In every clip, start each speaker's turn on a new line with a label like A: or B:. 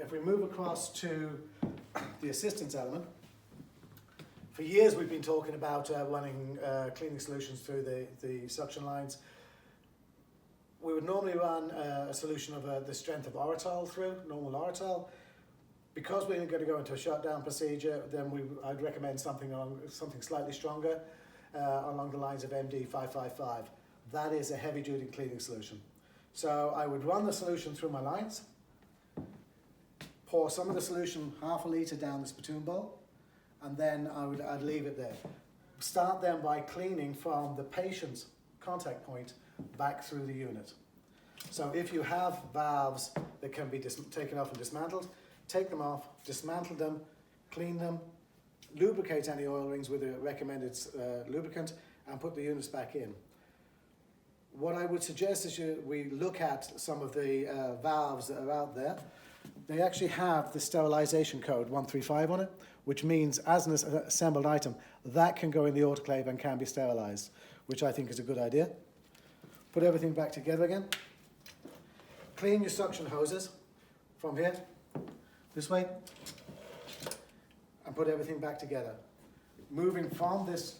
A: If we move across to the assistance element, for years we've been talking about running cleaning solutions through the suction lines. We would normally run a solution of the strength of Orotol through, normal Orotol. Because we're going to go into a shutdown procedure, then I'd recommend something slightly stronger along the lines of MD555. That is a heavy-duty cleaning solution. So I would run the solution through my lines, pour some of the solution, half a litre, down the spittoon bowl, and then I'd leave it there. Start then by cleaning from the patient's contact point back through the unit. So if you have valves that can be taken off and dismantled, take them off, dismantle them, clean them, lubricate any oil rings with a recommended lubricant, and put the units back in. What I would suggest is we look at some of the valves that are out there. They actually have the sterilization code 135 on it, which means as an assembled item, that can go in the autoclave and can be sterilized, which I think is a good idea. Put everything back together again. Clean your suction hoses from here, this way, and put everything back together. Moving from this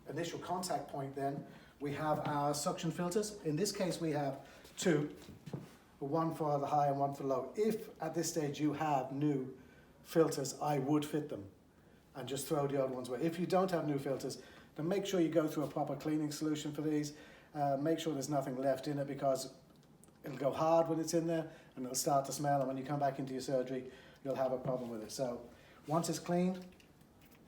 A: initial contact point then, we have our suction filters. In this case we have two, one for the high and one for low. If at this stage you have new filters, I would fit them and just throw the old ones away. If you don't have new filters, then make sure you go through a proper cleaning solution for these. Make sure there's nothing left in it, because it'll go hard when it's in there and it'll start to smell, and when you come back into your surgery you'll have a problem with it. So once it's cleaned,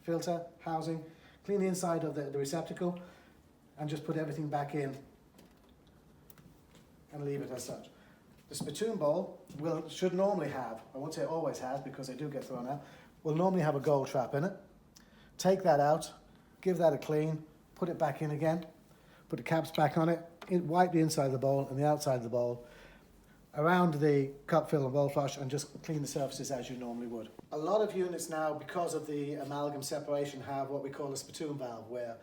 A: filter, housing, clean the inside of the receptacle, and just put everything back in and leave it as such. The spittoon bowl should normally have, I won't say always has because they do get thrown out, will normally have a gold trap in it. Take that out, give that a clean, put it back in again, put the caps back on it, wipe the inside of the bowl and the outside of the bowl, around the cup fill and bowl flush, and just clean the surfaces as you normally would. A lot of units now, because of the amalgam separation, have what we call a spittoon valve, where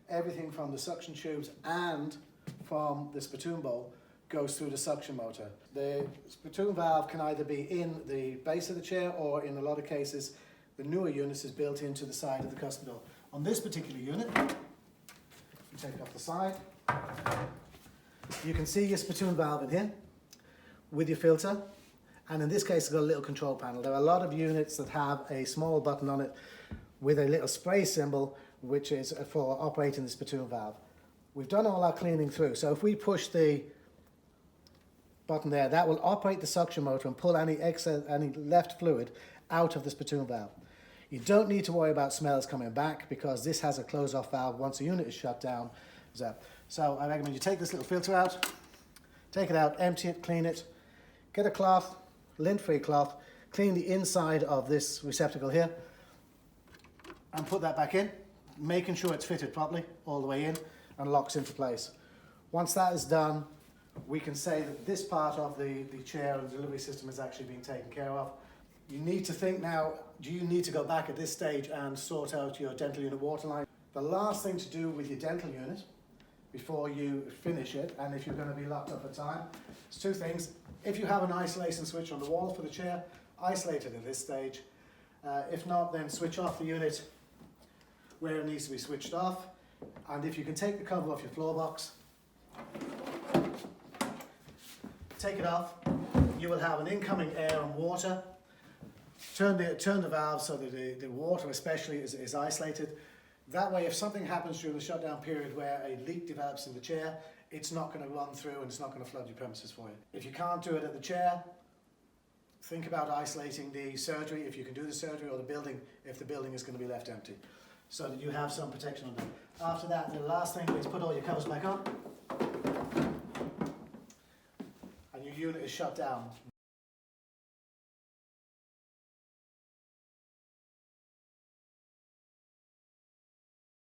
A: everything from the suction tubes and from the spittoon bowl goes through the suction motor. The spittoon valve can either be in the base of the chair, or in a lot of cases, the newer units is built into the side of the Cuspidor. On this particular unit, you take it off the side, you can see your spittoon valve in here with your filter, and in this case it's got a little control panel. There are a lot of units that have a small button on it with a little spray symbol, which is for operating the spittoon valve. We've done all our cleaning through, so if we push the button there, that will operate the suction motor and pull any left fluid out of the spittoon valve. You don't need to worry about smells coming back, because this has a close-off valve once the unit is shut down. So I recommend you take this little filter out, take it out, empty it, clean it, get a cloth, lint-free cloth, clean the inside of this receptacle here, and put that back in, making sure it's fitted properly all the way in and locks into place. Once that is done, we can say that this part of the chair and the delivery system is actually being taken care of. You need to think now, do you need to go back at this stage and sort out your dental unit waterline? The last thing to do with your dental unit before you finish it, and if you're going to be locked up for time, is two things. If you have an isolation switch on the wall for the chair, isolate it at this stage. If not, then switch off the unit where it needs to be switched off. And if you can take the cover off your floor box, take it off, you will have an incoming air and water. Turn the valve so that the water especially is isolated. That way, if something happens during the shutdown period where a leak develops in the chair, it's not going to run through and it's not going to flood your premises for you. If you can't do it at the chair, think about isolating the surgery, if you can do the surgery, or the building, if the building is going to be left empty, so that you have some protection on them. After that, the last thing is put all your covers back on, and your unit is shut down.